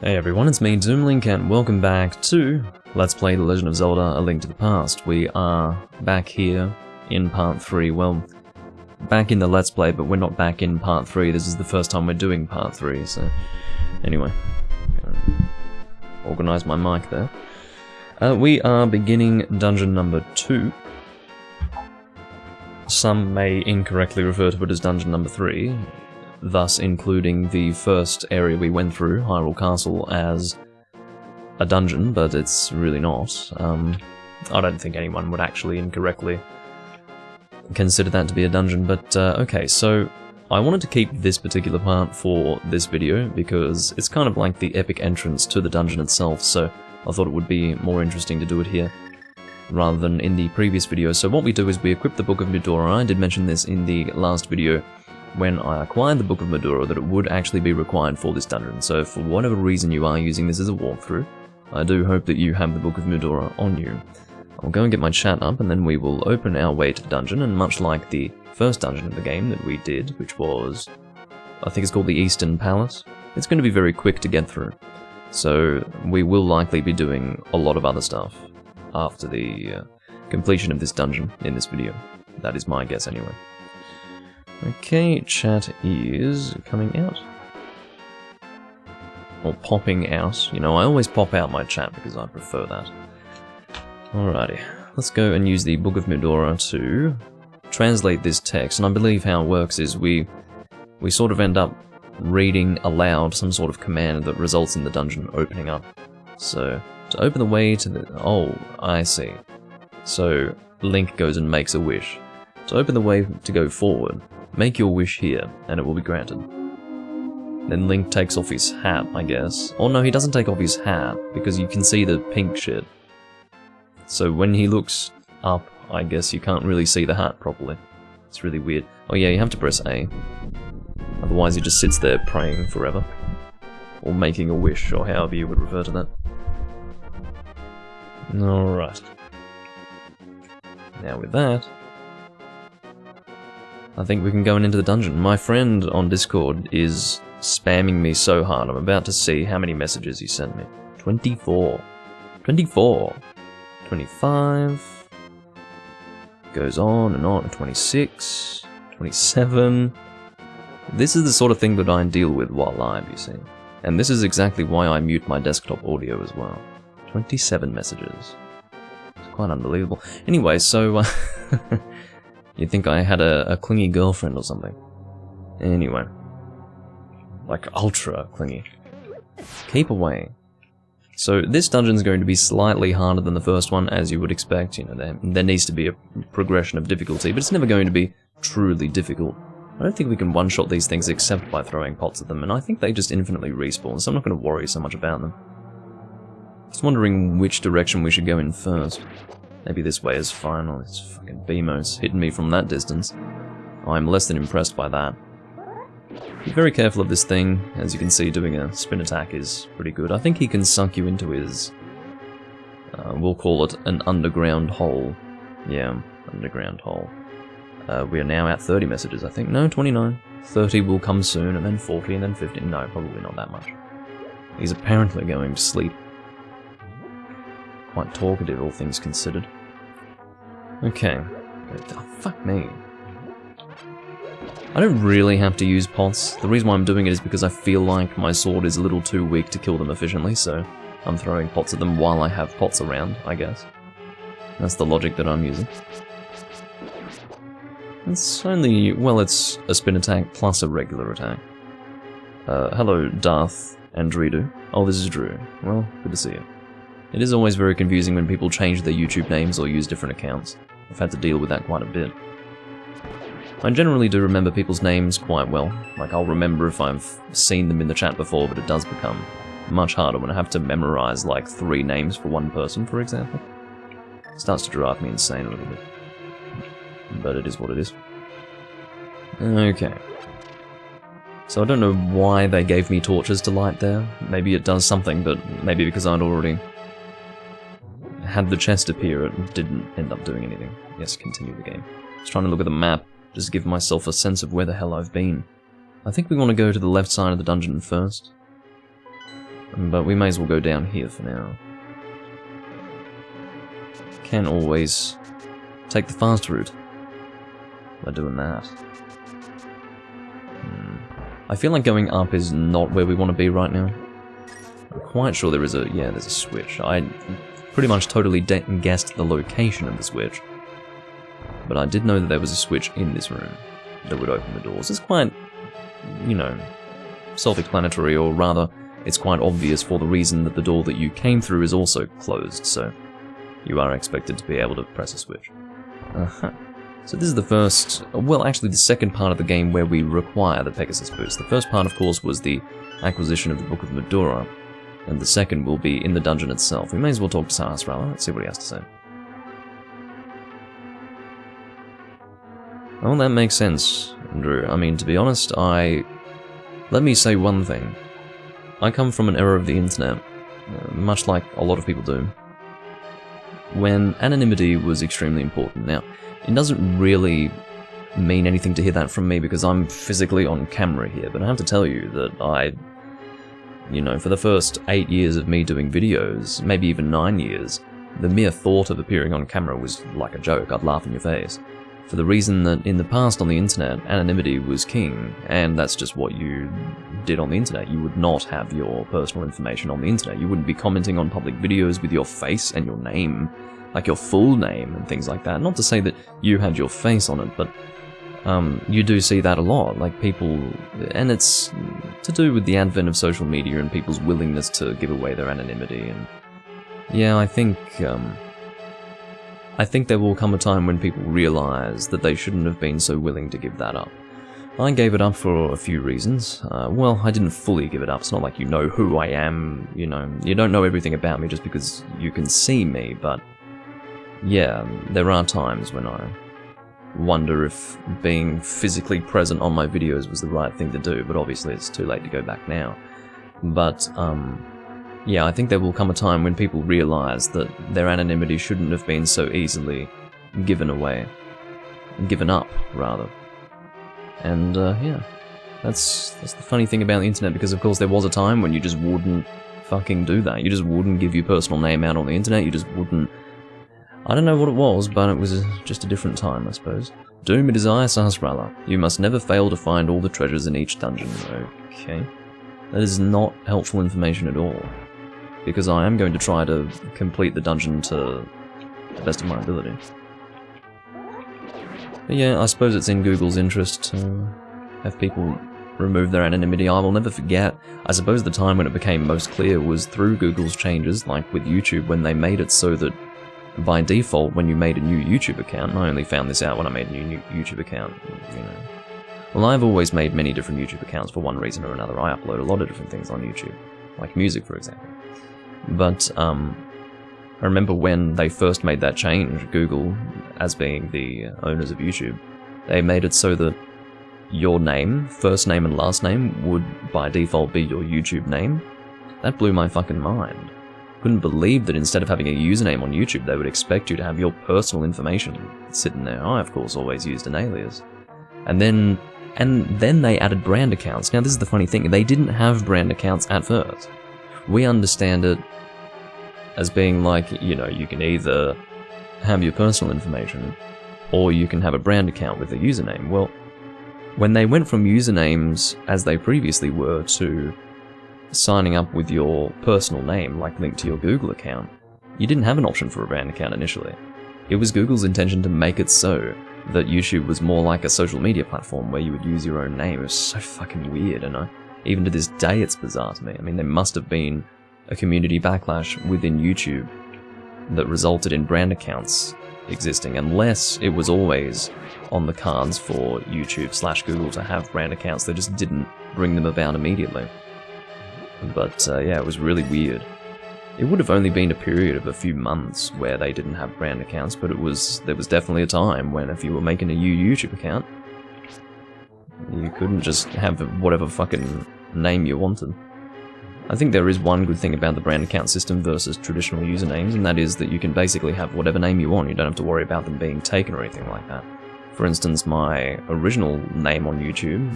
Hey everyone, it's me, Doomlink, and welcome back to Let's Play The Legend of Zelda: A Link to the Past. We are back here in Part 3. Well, back in the Let's Play, but we're not back in Part 3. This is the first time we're doing Part 3, so... Anyway, organise my mic there. We are beginning Dungeon number 2. Some may incorrectly refer to it as Dungeon number 3, thus including the first area we went through, Hyrule Castle, as a dungeon, but it's really not. I don't think anyone would actually incorrectly consider that to be a dungeon, but okay, so I wanted to keep this particular part for this video because it's kind of like the epic entrance to the dungeon itself, so I thought it would be more interesting to do it here rather than in the previous video. So what we do is we equip the Book of Mudora. I did mention this in the last video when I acquired the Book of Mudora that it would actually be required for this dungeon, so for whatever reason you are using this as a walkthrough, I do hope that you have the Book of Mudora on you. I'll go and get my chat up and then we will open our way to the dungeon, and much like the first dungeon of the game that we did, which was, I think it's called the Eastern Palace, it's going to be very quick to get through. So we will likely be doing a lot of other stuff after the completion of this dungeon in this video. That is my guess anyway. Okay, chat is coming out. Or popping out. You know, I always pop out my chat because I prefer that. Alrighty, let's go and use the Book of Mudora to translate this text. And I believe how it works is we sort of end up reading aloud some sort of command that results in the dungeon opening up. So, to open the way to the... Oh, I see. So, Link goes and makes a wish. To open the way to go forward, make your wish here, and it will be granted. Then Link takes off his hat, I guess. Oh no, he doesn't take off his hat, because you can see the pink shit. So when he looks up, I guess you can't really see the hat properly. It's really weird. Oh yeah, you have to press A. Otherwise he just sits there praying forever. Or making a wish, or however you would refer to that. Alright. Now with that, I think we can go into the dungeon. My friend on Discord is spamming me so hard. I'm about to see how many messages he sent me. 24. 24. 25. Goes on and on. 26. 27. This is the sort of thing that I deal with while live, you see. And this is exactly why I mute my desktop audio as well. 27 messages. It's quite unbelievable. Anyway, so... You'd think I had a clingy girlfriend or something. Anyway. Like, ultra clingy. Keep away. So, this dungeon's going to be slightly harder than the first one, as you would expect. You know, there needs to be a progression of difficulty, but it's never going to be truly difficult. I don't think we can one-shot these things except by throwing pots at them, and I think they just infinitely respawn, so I'm not going to worry so much about them. Just wondering which direction we should go in first. Maybe this way is fine. Oh, it's fucking BMO's hitting me from that distance. I'm less than impressed by that. Be very careful of this thing. As you can see, doing a spin attack is pretty good. I think he can suck you into his... we'll call it an underground hole. Yeah, underground hole. We are now at 30 messages, I think. No, 29. 30 will come soon, and then 40, and then 50. No, probably not that much. He's apparently going to sleep. Quite talkative, all things considered. Okay. Oh, fuck me. I don't really have to use pots. The reason why I'm doing it is because I feel like my sword is a little too weak to kill them efficiently, so I'm throwing pots at them while I have pots around, I guess. That's the logic that I'm using. It's only... well, it's a spin attack plus a regular attack. Hello, Darth and Dredu. Oh, this is Drew. Well, good to see you. It is always very confusing when people change their YouTube names or use different accounts. I've had to deal with that quite a bit. I generally do remember people's names quite well. Like, I'll remember if I've seen them in the chat before, but it does become much harder when I have to memorize, like, 3 names for one person, for example. It starts to drive me insane a little bit. But it is what it is. Okay. So I don't know why they gave me torches to light there. Maybe it does something, but maybe because I'd already had the chest appear, it didn't end up doing anything. Yes, continue the game. I was trying to look at the map, just to give myself a sense of where the hell I've been. I think we want to go to the left side of the dungeon first. But we may as well go down here for now. Can always take the fast route by doing that. I feel like going up is not where we want to be right now. I'm quite sure there's a switch. I pretty much totally guessed the location of the switch. But I did know that there was a switch in this room that would open the doors. It's quite, you know, self-explanatory, or rather, it's quite obvious for the reason that the door that you came through is also closed, so you are expected to be able to press a switch. So this is the first, well actually the second part of the game where we require the Pegasus boots. The first part of course was the acquisition of the Book of Medora, and the second will be in the dungeon itself. We may as well talk to Sahasrara, let's see what he has to say. Well, that makes sense, Andrew. I mean, to be honest, let me say one thing. I come from an era of the internet, much like a lot of people do, when anonymity was extremely important. Now, it doesn't really mean anything to hear that from me because I'm physically on camera here, but I have to tell you that you know, for the first 8 years of me doing videos, maybe even 9 years, the mere thought of appearing on camera was like a joke. I'd laugh in your face. For the reason that in the past on the internet, anonymity was king, and that's just what you did on the internet. You would not have your personal information on the internet. You wouldn't be commenting on public videos with your face and your name, like your full name and things like that. Not to say that you had your face on it, but you do see that a lot, like people, and it's to do with the advent of social media and people's willingness to give away their anonymity. And yeah, I think there will come a time when people realize that they shouldn't have been so willing to give that up. I gave it up for a few reasons. Well, I didn't fully give it up. It's not like you know who I am, you know. You don't know everything about me just because you can see me, but yeah, there are times when I wonder if being physically present on my videos was the right thing to do, but obviously it's too late to go back now. But, yeah, I think there will come a time when people realize that their anonymity shouldn't have been so easily given away. Given up, rather. And, yeah. That's the funny thing about the internet, because of course there was a time when you just wouldn't fucking do that. You just wouldn't give your personal name out on the internet, you just wouldn't... I don't know what it was, but it was just a different time, I suppose. Doom it is I, Sahasrara. You must never fail to find all the treasures in each dungeon. Okay. That is not helpful information at all. Because I am going to try to complete the dungeon to the best of my ability. But yeah, I suppose it's in Google's interest to have people remove their anonymity. I will never forget, I suppose the time when it became most clear was through Google's changes, like with YouTube, when they made it so that by default, when you made a new YouTube account, and I only found this out when I made a new YouTube account, you know. Well, I've always made many different YouTube accounts for one reason or another. I upload a lot of different things on YouTube, like music, for example. But, I remember when they first made that change, Google, as being the owners of YouTube, they made it so that your name, first name and last name, would by default be your YouTube name. That blew my fucking mind. Couldn't believe that instead of having a username on YouTube, they would expect you to have your personal information sitting there. I, of course, always used an alias. And then they added brand accounts. Now, this is the funny thing. They didn't have brand accounts at first. We understand it as being like, you know, you can either have your personal information, or you can have a brand account with a username. Well, when they went from usernames, as they previously were, to signing up with your personal name, like linked to your Google account, you didn't have an option for a brand account initially. It was Google's intention to make it so that YouTube was more like a social media platform where you would use your own name. It was so fucking weird, and even to this day it's bizarre to me. I mean, there must have been a community backlash within YouTube that resulted in brand accounts existing, unless it was always on the cards for YouTube/Google to have brand accounts. They just didn't bring them about immediately. But yeah, it was really weird. It would have only been a period of a few months where they didn't have brand accounts, but there was definitely a time when if you were making a new YouTube account, you couldn't just have whatever fucking name you wanted. I think there is one good thing about the brand account system versus traditional usernames, and that is that you can basically have whatever name you want. You don't have to worry about them being taken or anything like that. For instance, my original name on YouTube,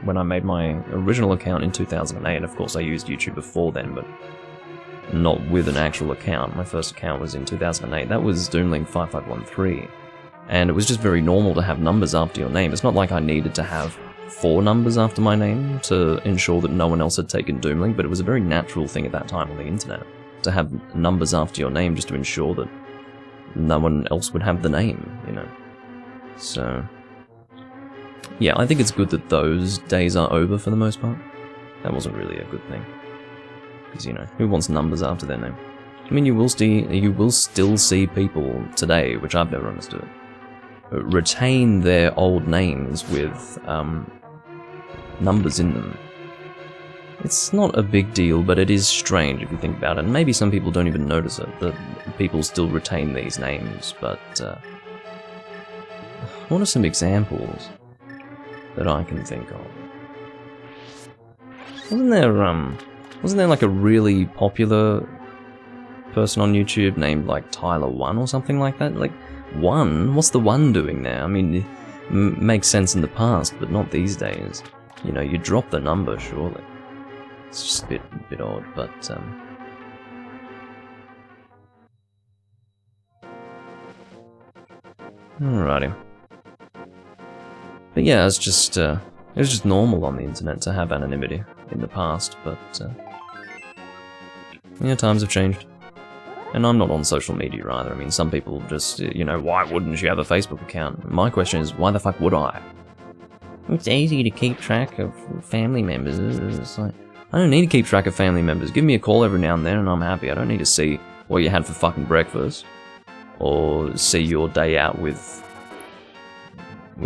when I made my original account in 2008. Of course, I used YouTube before then, but not with an actual account. My first account was in 2008. That was Doomlink5513. And it was just very normal to have numbers after your name. It's not like I needed to have 4 numbers after my name to ensure that no one else had taken Doomlink, but it was a very natural thing at that time on the internet to have numbers after your name just to ensure that no one else would have the name, you know. So, yeah, I think it's good that those days are over for the most part. That wasn't really a good thing. Because, you know, who wants numbers after their name? I mean, you will still see people today, which I've never understood, retain their old names with numbers in them. It's not a big deal, but it is strange if you think about it. And maybe some people don't even notice it, that people still retain these names, but what are some examples that I can think of? Wasn't there like a really popular person on YouTube named like Tyler1 or something like that? Like, 1? What's the 1 doing there? I mean, it makes sense in the past, but not these days. You know, you drop the number, surely. It's just a bit odd, but alrighty. But yeah, it was just normal on the internet to have anonymity in the past, but yeah, times have changed. And I'm not on social media either. I mean, some people just, you know, why wouldn't you have a Facebook account? My question is, why the fuck would I? It's easy to keep track of family members. It's like, I don't need to keep track of family members. Give me a call every now and then and I'm happy. I don't need to see what you had for fucking breakfast. Or see your day out with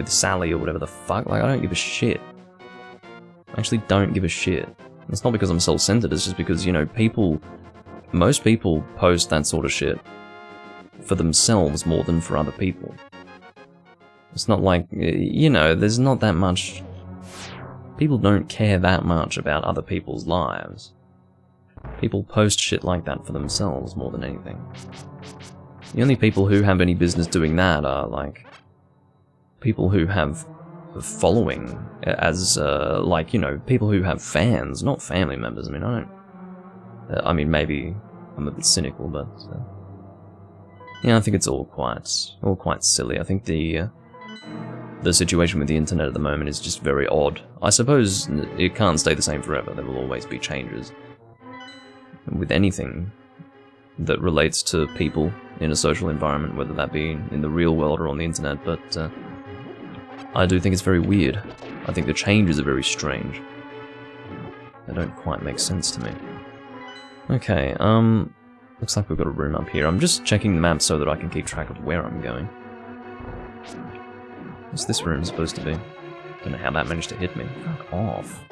Sally or whatever the fuck. Like, I don't give a shit. I actually don't give a shit. It's not because I'm self-centered, it's just because, you know, most people post that sort of shit for themselves more than for other people. It's not like, you know, there's not that much... People don't care that much about other people's lives. People post shit like that for themselves more than anything. The only people who have any business doing that are, like, people who have following as, like, you know, people who have fans, not family members. I mean, I mean, maybe I'm a bit cynical, but, yeah, I think it's all quite silly. I think the situation with the internet at the moment is just very odd. I suppose it can't stay the same forever. There will always be changes. With anything that relates to people in a social environment, whether that be in the real world or on the internet, but I do think it's very weird. I think the changes are very strange. They don't quite make sense to me. Okay, looks like we've got a room up here. I'm just checking the map so that I can keep track of where I'm going. What's this room supposed to be? Don't know how that managed to hit me. Fuck off.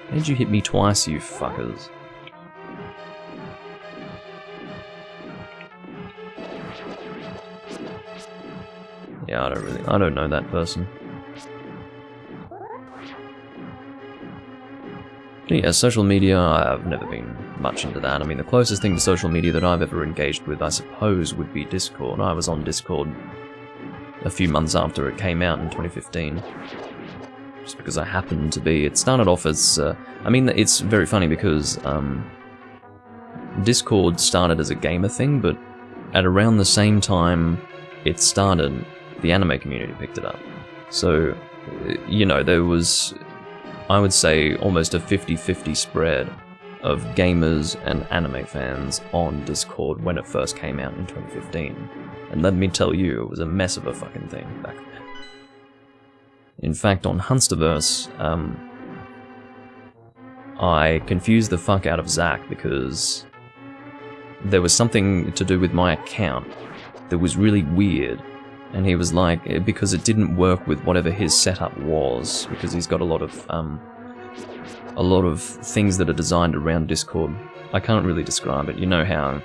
How did you hit me twice, you fuckers? Yeah, I don't know that person. But yeah, social media, I've never been much into that. I mean, the closest thing to social media that I've ever engaged with, I suppose, would be Discord. I was on Discord a few months after it came out in 2015. Just because I happened to be. It started off as, I mean, it's very funny because Discord started as a gamer thing, but at around the same time it started, the anime community picked it up. So, you know, there was, I would say, almost a 50-50 spread of gamers and anime fans on Discord when it first came out in 2015. And let me tell you, it was a mess of a fucking thing back then. In fact, on Hunsterverse, I confused the fuck out of Zach because there was something to do with my account that was really weird. And he was like, because it didn't work with whatever his setup was, because he's got a lot of things that are designed around Discord. I can't really describe it. You know how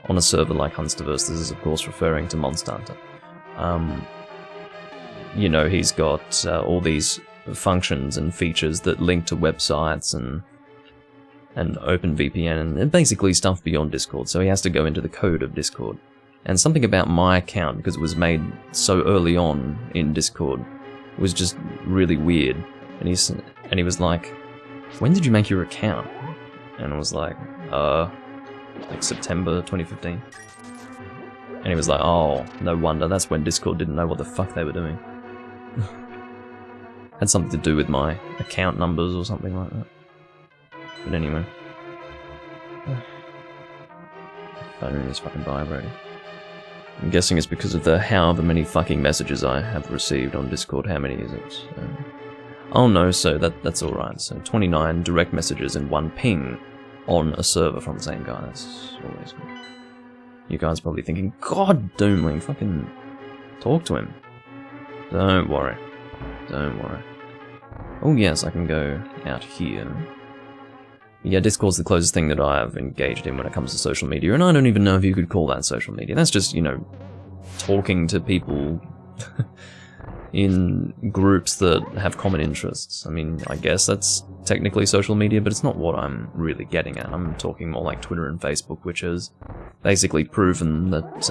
on a server like Hunsterverse, this is of course referring to Monster Hunter. You know, he's got all these functions and features that link to websites and OpenVPN and basically stuff beyond Discord. So he has to go into the code of Discord. And something about my account, because it was made so early on in Discord, was just really weird. And he was like, "When did you make your account?" And I was like September 2015. And he was like, "Oh, no wonder, that's when Discord didn't know what the fuck they were doing." Had something to do with my account numbers or something like that. But anyway. Phone is fucking vibrating. I'm guessing it's because of the however many fucking messages I have received on Discord. How many is it? Oh no, so that's alright. So 29 direct messages and 1 ping on a server from the same guy. That's always good. You guys probably thinking, "God, Doomling, fucking talk to him." Don't worry. Don't worry. Oh yes, I can go out here. Yeah, Discord's the closest thing that I've engaged in when it comes to social media, and I don't even know if you could call that social media. That's just, you know, talking to people in groups that have common interests. I mean, I guess that's technically social media, but it's not what I'm really getting at. I'm talking more like Twitter and Facebook, which has basically proven that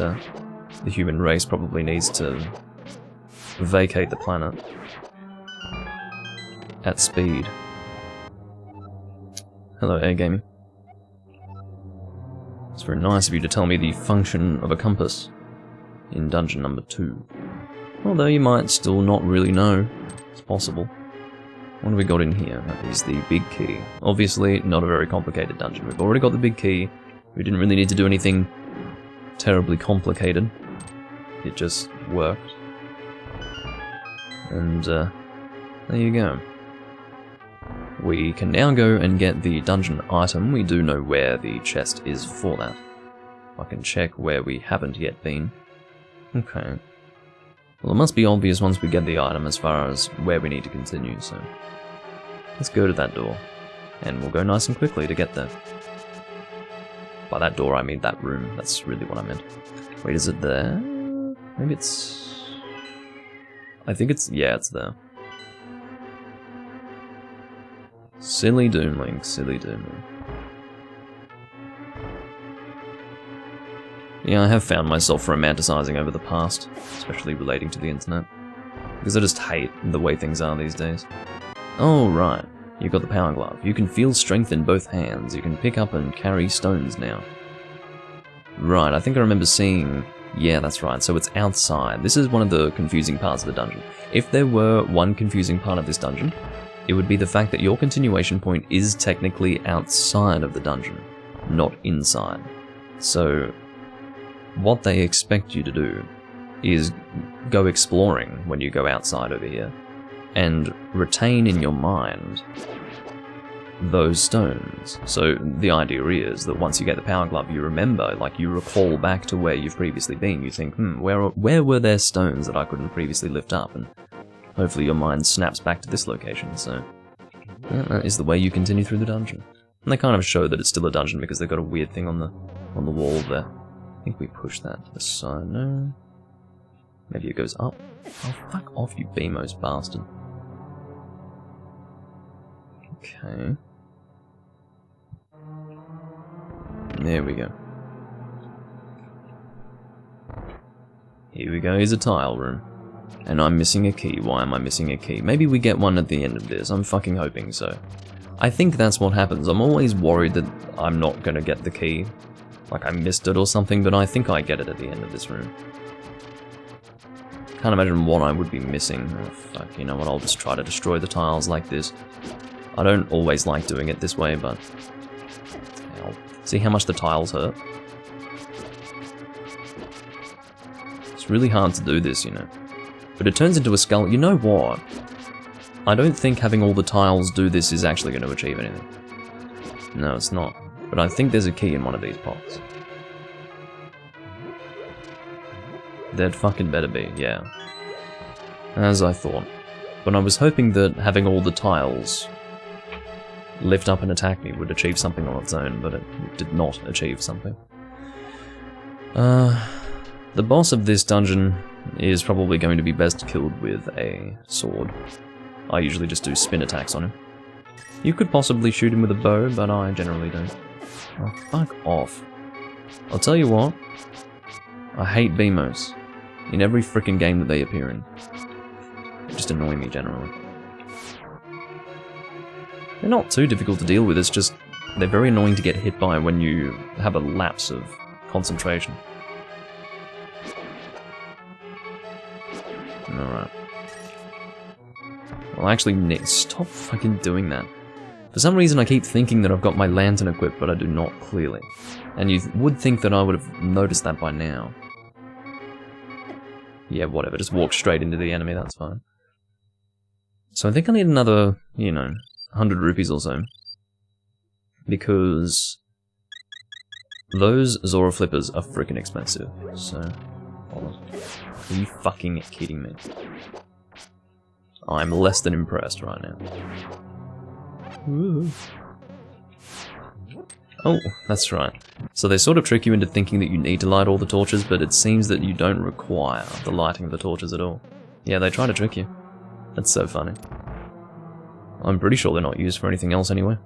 the human race probably needs to vacate the planet at speed. Hello, Air Gaming. It's very nice of you to tell me the function of a compass in dungeon number 2. Although you might still not really know. It's possible. What have we got in here? That is the big key. Obviously, not a very complicated dungeon. We've already got the big key. We didn't really need to do anything terribly complicated. It just worked. And, there you go. We can now go and get the dungeon item. We do know where the chest is for that. I can check where we haven't yet been. Okay. Well, it must be obvious once we get the item as far as where we need to continue, so... let's go to that door. And we'll go nice and quickly to get there. By that door, I mean that room. That's really what I meant. Wait, is it there? Maybe it's... I think it's... yeah, it's there. Silly Doomling, silly Doomling. Yeah, I have found myself romanticizing over the past, especially relating to the internet. Because I just hate the way things are these days. Oh, right. You've got the power glove. You can feel strength in both hands. You can pick up and carry stones now. Right, I think I remember seeing... yeah, that's right, so it's outside. This is one of the confusing parts of the dungeon. If there were one confusing part of this dungeon, it would be the fact that your continuation point is technically outside of the dungeon, not inside. So, what they expect you to do is go exploring when you go outside over here, and retain in your mind those stones. So the idea is that once you get the power glove, you remember, like you recall back to where you've previously been. You think, where were there stones that I couldn't previously lift up? And hopefully your mind snaps back to this location, so that is the way you continue through the dungeon. And they kind of show that it's still a dungeon because they've got a weird thing on the wall there. I think we push that to the side. No. Maybe it goes up. Oh, fuck off, you BMOS bastard. Okay. There we go. Here we go, here's a tile room. And I'm missing a key. Why am I missing a key? Maybe we get one at the end of this. I'm fucking hoping so. I think that's what happens. I'm always worried that I'm not gonna get the key. Like I missed it or something, but I think I get it at the end of this room. Can't imagine what I would be missing. Oh, fuck, you know what, I'll just try to destroy the tiles like this. I don't always like doing it this way, but... Ow. See how much the tiles hurt? It's really hard to do this, you know. But it turns into a skull. You know what? I don't think having all the tiles do this is actually going to achieve anything. No, it's not. But I think there's a key in one of these pots. There'd fucking better be, yeah. As I thought. But I was hoping that having all the tiles lift up and attack me would achieve something on its own, but it did not achieve something. The boss of this dungeon is probably going to be best killed with a sword. I usually just do spin attacks on him. You could possibly shoot him with a bow, but I generally don't. Oh, fuck off. I'll tell you what. I hate BMOS in every frickin' game that they appear in. just annoy me generally. They're not too difficult to deal with, it's just they're very annoying to get hit by when you have a lapse of concentration. Alright. Well, actually, stop fucking doing that. For some reason I keep thinking that I've got my lantern equipped, but I do not clearly. And you would think that I would have noticed that by now. Yeah, whatever, just walk straight into the enemy, that's fine. So I think I need another, you know, 100 rupees or so. Because those Zora Flippers are freaking expensive, so... Hold on. Are you fucking kidding me? I'm less than impressed right now. Ooh. Oh, that's right. So they sort of trick you into thinking that you need to light all the torches, but it seems that you don't require the lighting of the torches at all. Yeah, they try to trick you. That's so funny. I'm pretty sure they're not used for anything else anyway.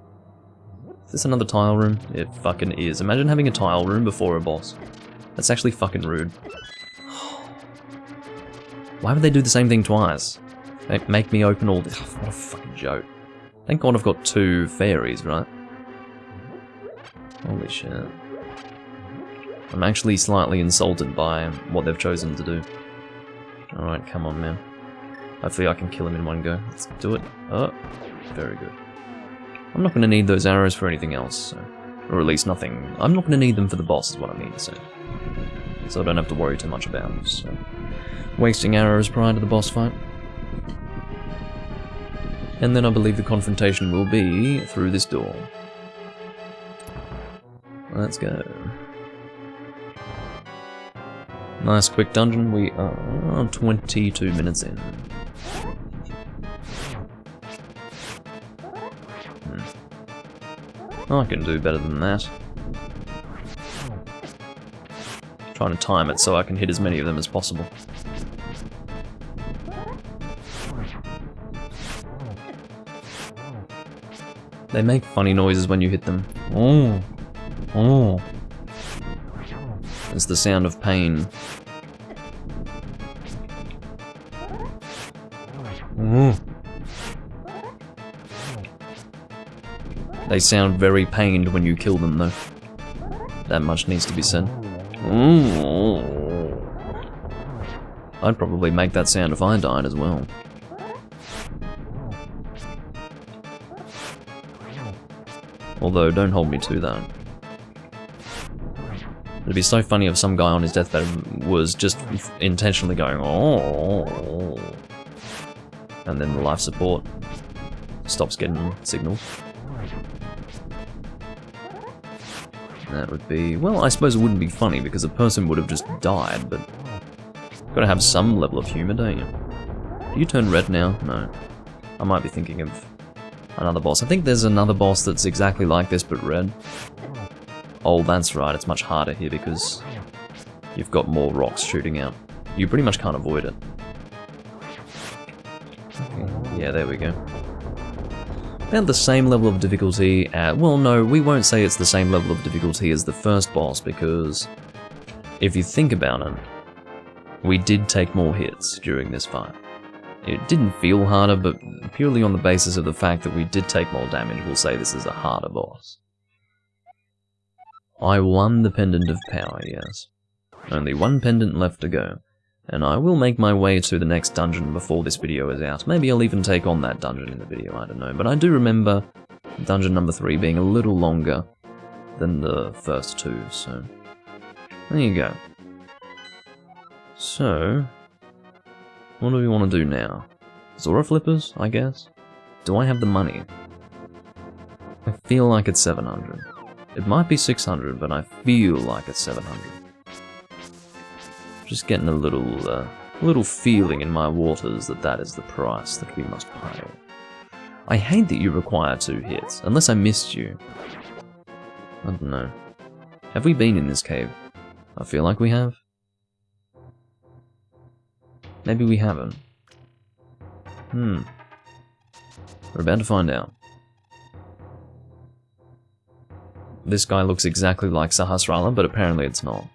Is this another tile room? It fucking is. Imagine having a tile room before a boss. That's actually fucking rude. Why would they do the same thing twice? They make me open all this. What a fucking joke. Thank God I've got 2 fairies, right? Holy shit. I'm actually slightly insulted by what they've chosen to do. Alright, come on, man. Hopefully I can kill him in one go. Let's do it. Oh, very good. I'm not going to need those arrows for anything else, so, or at least nothing. I'm not going to need them for the boss is what I mean to say. So I don't have to worry too much about them, so. Wasting arrows prior to the boss fight. And then I believe the confrontation will be through this door. Let's go. Nice quick dungeon. We are 22 minutes in. I can do better than that. Trying to time it so I can hit as many of them as possible. They make funny noises when you hit them. Oh. Oh. It's the sound of pain. Oh. They sound very pained when you kill them, though. That much needs to be said. Oh. I'd probably make that sound if I died as well. Although, don't hold me to that. It'd be so funny if some guy on his deathbed was just intentionally going, oh, and then the life support stops getting signals. That would be, well, I suppose it wouldn't be funny because a person would have just died, but gotta have some level of humor, don't you? Do you turn red now? No. I might be thinking of another boss. I think there's another boss that's exactly like this, but red. Oh, that's right, it's much harder here because you've got more rocks shooting out. You pretty much can't avoid it. Okay. Yeah, there we go. About the same level of difficulty well, no, we won't say it's the same level of difficulty as the first boss, because if you think about it, we did take more hits during this fight. It didn't feel harder, but purely on the basis of the fact that we did take more damage, we'll say this is a harder boss. I won the Pendant of Power, yes. Only one pendant left to go, and I will make my way to the next dungeon before this video is out. Maybe I'll even take on that dungeon in the video, I don't know. But I do remember dungeon number 3 being a little longer than the first 2, so there you go. So, what do we want to do now? Zora Flippers, I guess? Do I have the money? I feel like it's 700. It might be 600, but I feel like it's 700. Just getting a little feeling in my waters that that is the price that we must pay. I hate that you require 2 hits, unless I missed you. I don't know. Have we been in this cave? I feel like we have. Maybe we haven't. We're about to find out. This guy looks exactly like Sahasrara, but apparently it's not.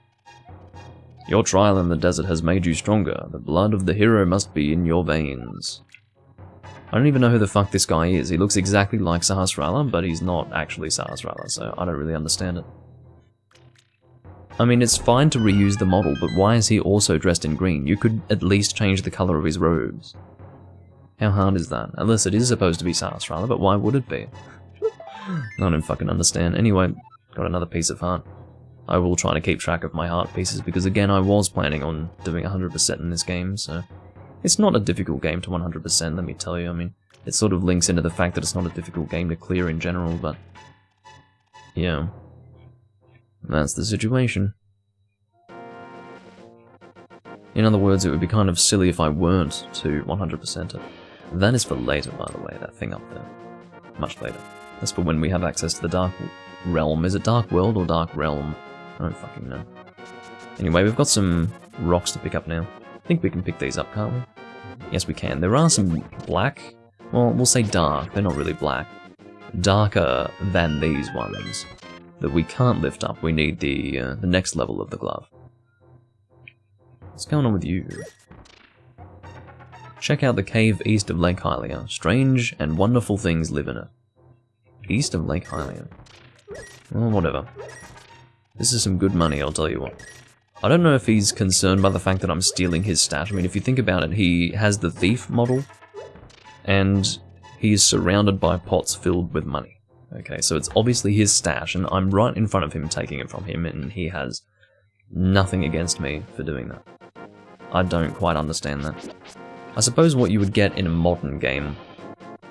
Your trial in the desert has made you stronger. The blood of the hero must be in your veins. I don't even know who the fuck this guy is. He looks exactly like Sahasrara, but he's not actually Sahasrara, so I don't really understand it. I mean, it's fine to reuse the model, but why is he also dressed in green? You could at least change the color of his robes. How hard is that? Unless it is supposed to be Sahasrara, but why would it be? I don't fucking understand. Anyway, got another piece of heart. I will try to keep track of my heart pieces, because again, I was planning on doing 100% in this game, so... It's not a difficult game to 100%, let me tell you. I mean, it sort of links into the fact that it's not a difficult game to clear in general, but... yeah. That's the situation. In other words, it would be kind of silly if I weren't to 100% it. That is for later, by the way, that thing up there. Much later. That's for when we have access to the Dark Realm. Is it Dark World or Dark Realm? I don't fucking know. Anyway, we've got some rocks to pick up now. I think we can pick these up, can't we? Yes, we can. There are some black... well, we'll say dark. They're not really black. Darker than these ones. That we can't lift up. We need the next level of the glove. What's going on with you? Check out the cave east of Lake Hylia. Strange and wonderful things live in it. East of Lake Hylia. Well, whatever. This is some good money, I'll tell you what. I don't know if he's concerned by the fact that I'm stealing his stash. I mean, if you think about it, he has the thief model, and he's surrounded by pots filled with money. Okay, so it's obviously his stash, and I'm right in front of him taking it from him, and he has nothing against me for doing that. I don't quite understand that. I suppose what you would get in a modern game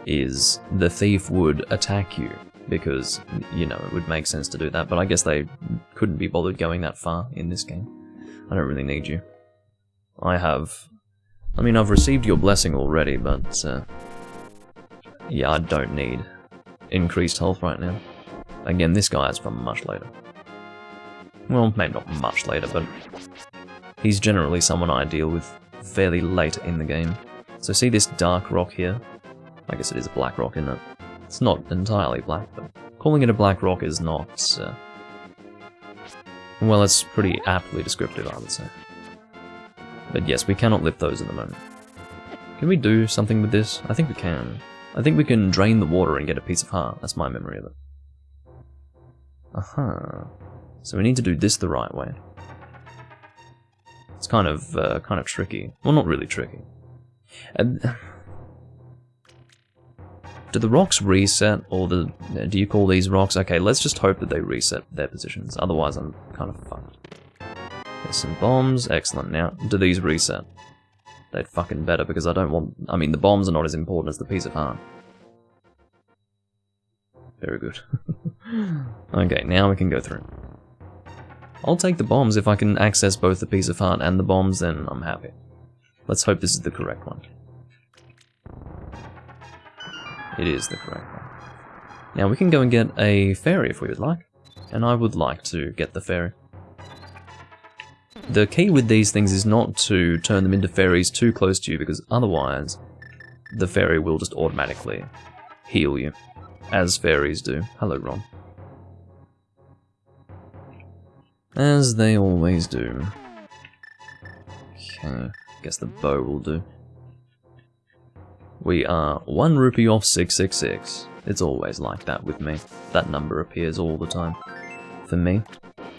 is the thief would attack you, because, you know, it would make sense to do that, but I guess they couldn't be bothered going that far in this game. I don't really need you. I mean, I've received your blessing already, but, yeah, I don't need increased health right now. Again, this guy is from much later. Well, maybe not much later, but he's generally someone I deal with fairly late in the game. So see this dark rock here? I guess it is a black rock, isn't it? It's not entirely black, but calling it a black rock is not, well, it's pretty aptly descriptive, I would say. But yes, we cannot lift those at the moment. Can we do something with this? I think we can. I think we can drain the water and get a piece of heart. That's my memory of it. Aha. So we need to do this the right way. It's kind of tricky. Well, not really tricky. Do the rocks reset, or do you call these rocks? Okay, let's just hope that they reset their positions. Otherwise, I'm kind of fucked. There's some bombs. Excellent. Now, do these reset? They'd fucking better, because I don't want... I mean, the bombs are not as important as the piece of heart. Very good. Okay, now we can go through. I'll take the bombs. If I can access both the piece of heart and the bombs, then I'm happy. Let's hope this is the correct one. It is the correct one. Now we can go and get a fairy if we would like. And I would like to get the fairy. The key with these things is not to turn them into fairies too close to you, because otherwise the fairy will just automatically heal you, as fairies do. Hello, Ron. As they always do. Okay, guess the bow will do. We are 1 rupee off 666. It's always like that with me. That number appears all the time. For me.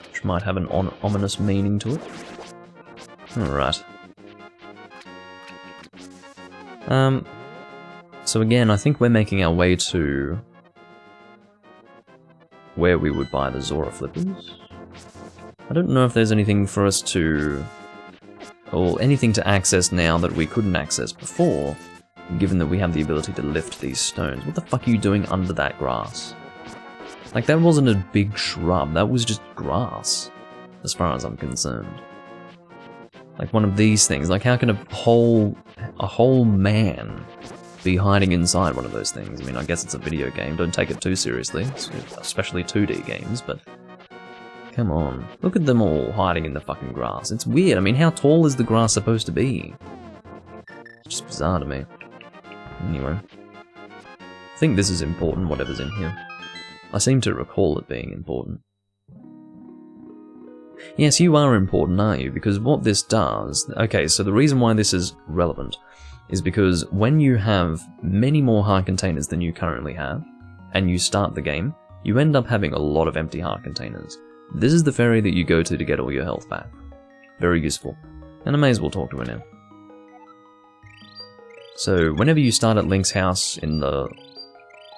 Which might have an ominous meaning to it. Alright. So again, I think we're making our way to where we would buy the Zora Flippers. I don't know if there's anything for us to... or anything to access now that we couldn't access before, given that we have the ability to lift these stones. What the fuck are you doing under that grass? Like, that wasn't a big shrub, that was just grass, as far as I'm concerned. Like one of these things, like how can a whole man be hiding inside one of those things? I mean, I guess it's a video game, don't take it too seriously, especially 2D games, but come on. Look at them all hiding in the fucking grass. It's weird. I mean, how tall is the grass supposed to be? It's just bizarre to me. Anyway. I think this is important, whatever's in here. I seem to recall it being important. Yes, you are important, aren't you? Because what this does... Okay, so the reason why this is relevant is because when you have many more heart containers than you currently have, and you start the game, you end up having a lot of empty heart containers. This is the ferry that you go to get all your health back. Very useful. And I may as well talk to her now. So, whenever you start at Link's house in the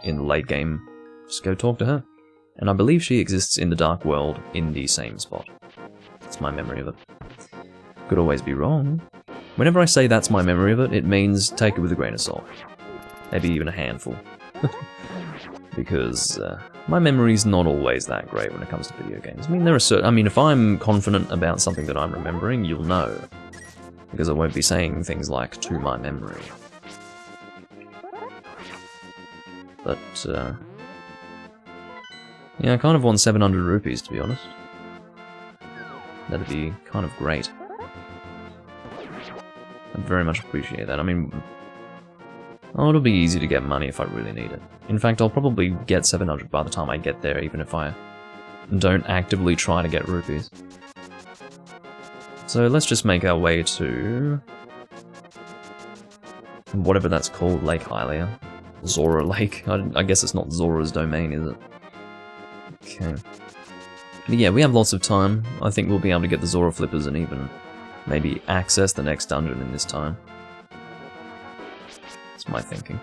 late game, just go talk to her. And I believe she exists in the Dark World in the same spot. That's my memory of it. Could always be wrong. Whenever I say that's my memory of it, it means take it with a grain of salt. Maybe even a handful. Because my memory's not always that great when it comes to video games. I mean, there are certain... I mean, if I'm confident about something that I'm remembering, you'll know. Because I won't be saying things like, to my memory. But, yeah, I kind of want 700 rupees, to be honest. That'd be kind of great. I'd very much appreciate that. I mean... Oh, it'll be easy to get money if I really need it. In fact, I'll probably get 700 by the time I get there, even if I don't actively try to get rupees. So let's just make our way to... whatever that's called, Lake Hylia. Zora Lake. I guess it's not Zora's domain, is it? Okay. But yeah, we have lots of time. I think we'll be able to get the Zora Flippers and even maybe access the next dungeon in this time. That's my thinking.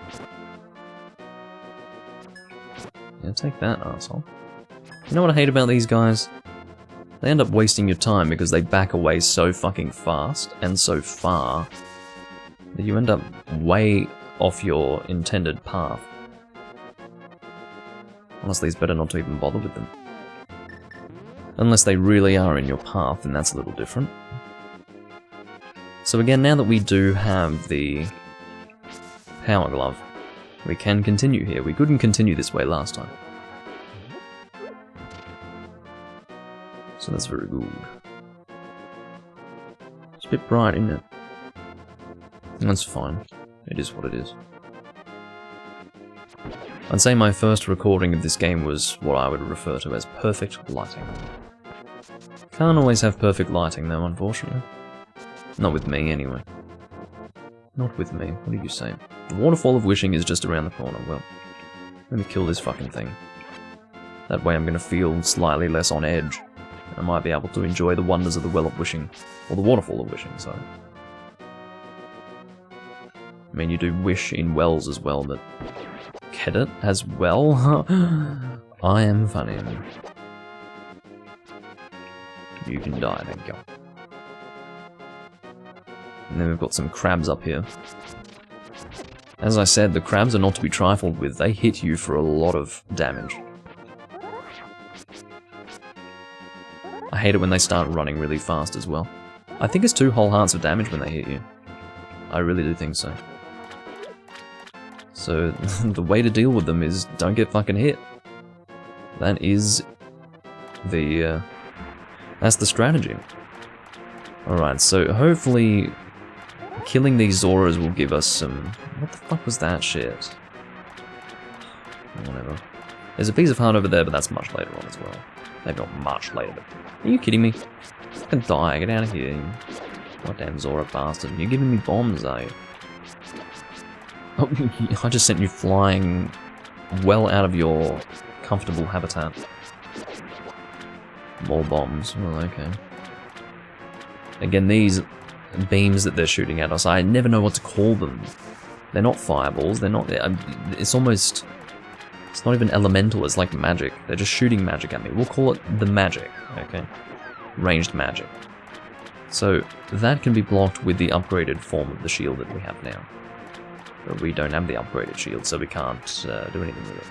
Yeah, take that, arsehole. You know what I hate about these guys? They end up wasting your time because they back away so fucking fast and so far that you end up way off your intended path. Honestly, it's better not to even bother with them. Unless they really are in your path, then that's a little different. So again, now that we do have the Power Glove, we can continue here. We couldn't continue this way last time. So that's very good. It's a bit bright, isn't it? That's fine. It is what it is. I'd say my first recording of this game was what I would refer to as perfect lighting. Can't always have perfect lighting though, unfortunately. Not with me, anyway. Not with me. What are you saying? The Waterfall of Wishing is just around the corner. Well, let me kill this fucking thing. That way I'm gonna feel slightly less on edge. I might be able to enjoy the wonders of the Well of Wishing. Or the Waterfall of Wishing, sorry. I mean, you do wish in wells as well, but... Get it? As well? I am funny. You can die, thank you. And then we've got some crabs up here. As I said, the crabs are not to be trifled with. They hit you for a lot of damage. I hate it when they start running really fast as well. I think it's 2 whole hearts of damage when they hit you. I really do think so. So, the way to deal with them is don't get fucking hit. That is the, that's the strategy. Alright, so hopefully killing these Zoras will give us some... What the fuck was that shit? Whatever. There's a piece of heart over there, but that's much later on as well. Maybe not much later, but... Are you kidding me? Fucking die, get out of here. Goddamn Zora bastard. You're giving me bombs, are you? Oh, I just sent you flying well out of your comfortable habitat. More bombs. Well, okay. Again, these beams that they're shooting at us, I never know what to call them. They're not fireballs, they're not... It's almost... It's not even elemental, it's like magic. They're just shooting magic at me. We'll call it the magic, okay? Ranged magic. So, that can be blocked with the upgraded form of the shield that we have now. But we don't have the upgraded shield, so we can't do anything with it.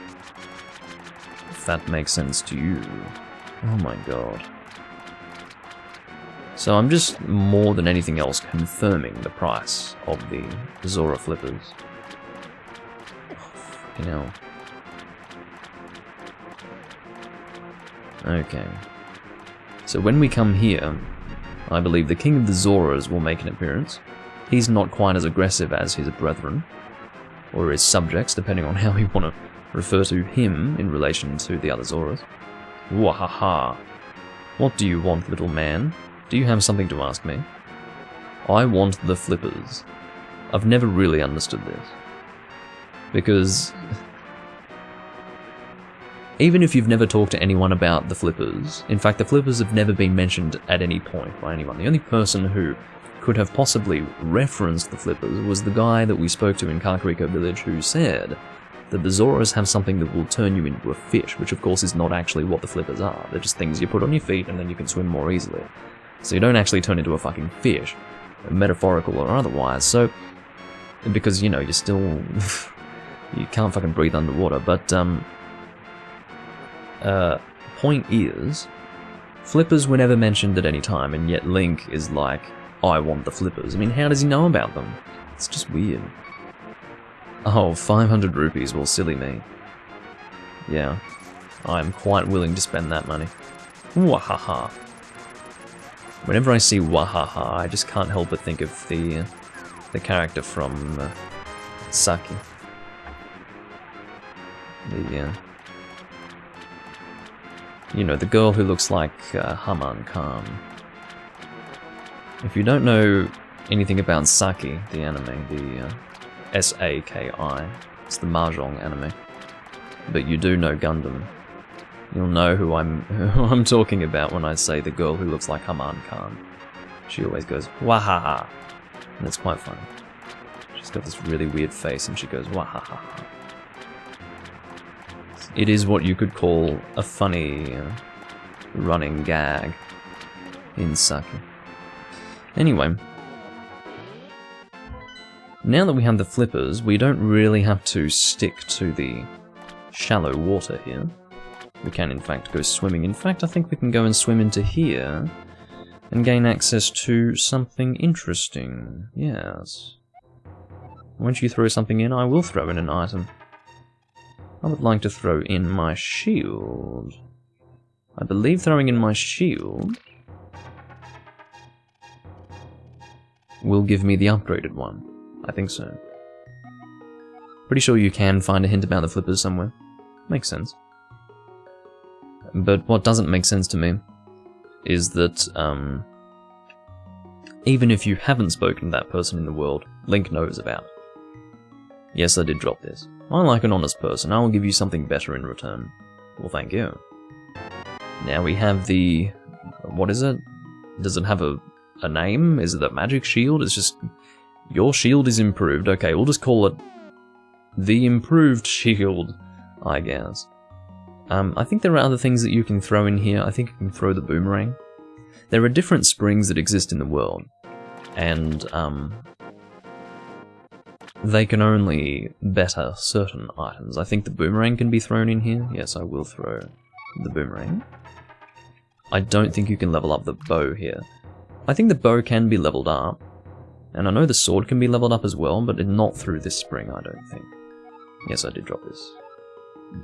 If that makes sense to you. Oh my god. So I'm just, more than anything else, confirming the price of the Zora Flippers. Oh, fucking hell. Okay. So when we come here, I believe the King of the Zoras will make an appearance. He's not quite as aggressive as his brethren, or his subjects, depending on how we want to refer to him in relation to the other Zoras. Wahaha. What do you want, little man? Do you have something to ask me? I want the flippers. I've never really understood this. Because even if you've never talked to anyone about the flippers, in fact the flippers have never been mentioned at any point by anyone. The only person who could have possibly referenced the flippers was the guy that we spoke to in Kakariko Village who said that the Zoras have something that will turn you into a fish, which of course is not actually what the flippers are. They're just things you put on your feet and then you can swim more easily. So you don't actually turn into a fucking fish, metaphorical or otherwise, so... Because, you know, you're still... you can't fucking breathe underwater, but, point is, flippers were never mentioned at any time, and yet Link is like, I want the flippers. I mean, how does he know about them? It's just weird. Oh, 500 rupees, well, silly me. Yeah, I'm quite willing to spend that money. Wahaha. Whenever I see Wahaha, I just can't help but think of the character from Saki. You know, the girl who looks like Haman Khan. If you don't know anything about Saki, the anime, the S-A-K-I, it's the Mahjong anime, but you do know Gundam, you'll know who I'm talking about when I say the girl who looks like Haman Khan. She always goes, Wahaha, and it's quite funny. She's got this really weird face and she goes, Wahaha. It is what you could call a funny running gag in Saki. Anyway, now that we have the flippers, we don't really have to stick to the shallow water here. We can in fact go swimming. In fact, I think we can go and swim into here and gain access to something interesting. Yes. Once you throw something in, I will throw in an item. I would like to throw in my shield. I believe throwing in my shield will give me the upgraded one. I think so. Pretty sure you can find a hint about the flippers somewhere. Makes sense. But what doesn't make sense to me is that, even if you haven't spoken to that person in the world, Link knows about it. Yes, I did drop this. I like an honest person. I will give you something better in return. Well, thank you. Now we have the... what is it? Does it have a name? Is it a magic shield? It's just... your shield is improved. Okay, we'll just call it the improved shield, I guess. I think there are other things that you can throw in here. I think you can throw the boomerang. There are different springs that exist in the world, and they can only better certain items. I think the boomerang can be thrown in here. Yes, I will throw the boomerang. I don't think you can level up the bow here. I think the bow can be leveled up, and I know the sword can be leveled up as well, but not through this spring, I don't think. Yes, I did drop this.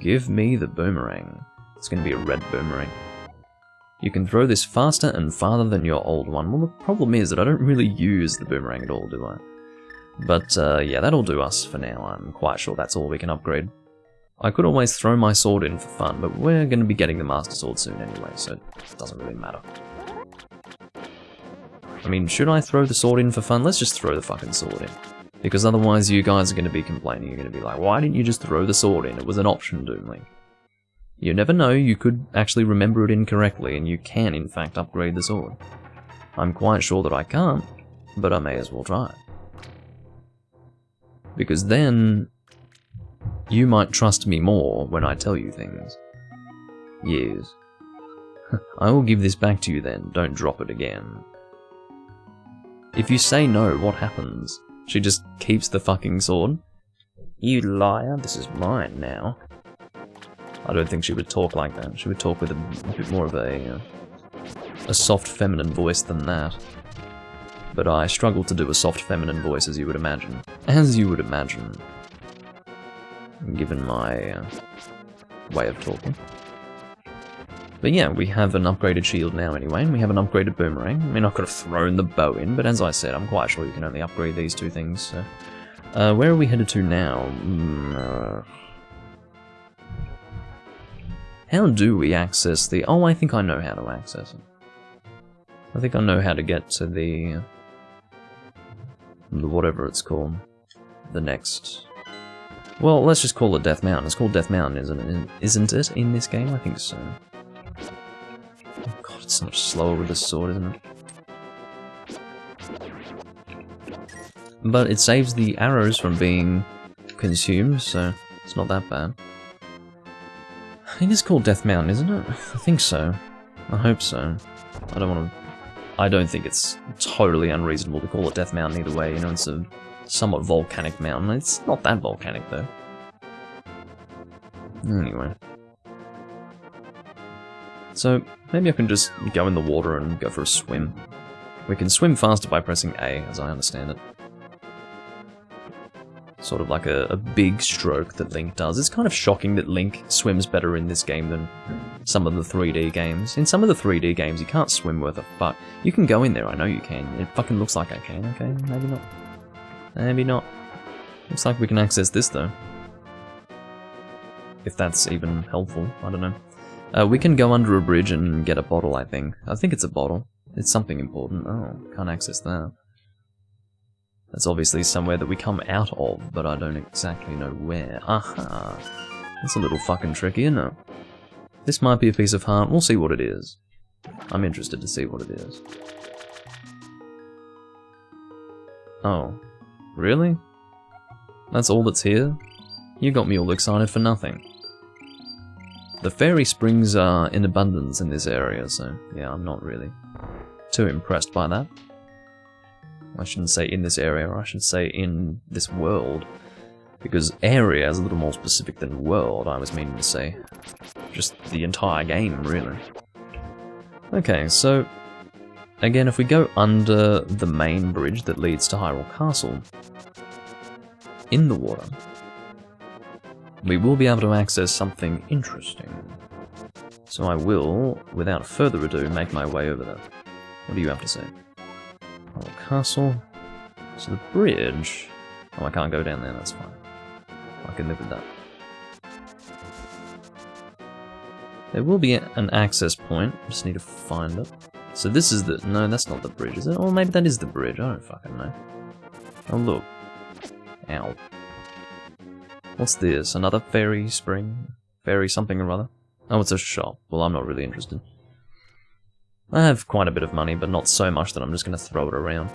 Give me the boomerang. It's going to be a red boomerang. You can throw this faster and farther than your old one. Well, the problem is that I don't really use the boomerang at all, do I? But, yeah, that'll do us for now. I'm quite sure that's all we can upgrade. I could always throw my sword in for fun, but we're going to be getting the Master Sword soon anyway, so it doesn't really matter. I mean, should I throw the sword in for fun? Let's just throw the fucking sword in. Because otherwise you guys are going to be complaining. You're going to be like, why didn't you just throw the sword in? It was an option, Doomlink. You never know, you could actually remember it incorrectly, and you can in fact upgrade the sword. I'm quite sure that I can't, but I may as well try. Because then, you might trust me more when I tell you things. Yes. I will give this back to you then, don't drop it again. If you say no, what happens? She just keeps the fucking sword? You liar, this is mine now. I don't think she would talk like that. She would talk with a bit more of a soft feminine voice than that. But I struggle to do a soft feminine voice, as you would imagine. As you would imagine. Given my way of talking. But yeah, we have an upgraded shield now anyway, and we have an upgraded boomerang. I mean, I could have thrown the bow in, but as I said, I'm quite sure you can only upgrade these two things. So. Where are we headed to now? How do we access the... Oh, I think I know how to access it. I think I know how to get to the whatever it's called. The next... Well, let's just call it Death Mountain. It's called Death Mountain, isn't it, in this game? I think so. Oh god, it's so much slower with this sword, isn't it? But it saves the arrows from being consumed, so it's not that bad. It is called Death Mountain, isn't it? I think so. I hope so. I don't think it's totally unreasonable to call it Death Mountain either way, you know, it's a somewhat volcanic mountain. It's not that volcanic, though. Anyway. So, maybe I can just go in the water and go for a swim. We can swim faster by pressing A, as I understand it. Sort of like a big stroke that Link does. It's kind of shocking that Link swims better in this game than some of the 3D games. In some of the 3D games, you can't swim worth a fuck. You can go in there, I know you can. It fucking looks like I can, okay? Maybe not. Maybe not. Looks like we can access this, though. If that's even helpful, I don't know. We can go under a bridge and get a bottle, I think. I think it's a bottle. It's something important. Oh, can't access that. That's obviously somewhere that we come out of, but I don't exactly know where. Aha! That's a little fucking tricky, isn't it? This might be a piece of heart. We'll see what it is. I'm interested to see what it is. Oh. Really? That's all that's here? You got me all excited for nothing. The fairy springs are in abundance in this area, so yeah, I'm not really too impressed by that. I shouldn't say in this area, I should say in this world. Because area is a little more specific than world, I was meaning to say. Just the entire game, really. Okay, so... Again, if we go under the main bridge that leads to Hyrule Castle, in the water, we will be able to access something interesting. So I will, without further ado, make my way over there. What do you have to say? Hyrule Castle. So the bridge... Oh, I can't go down there, that's fine. I can live with that. There will be an access point, just need to find it. So this is the... No, that's not the bridge, is it? Or maybe that is the bridge, I don't fucking know. Oh, look. Ow. What's this? Another fairy spring? Fairy something or other? Oh, it's a shop. Well, I'm not really interested. I have quite a bit of money, but not so much that I'm just going to throw it around.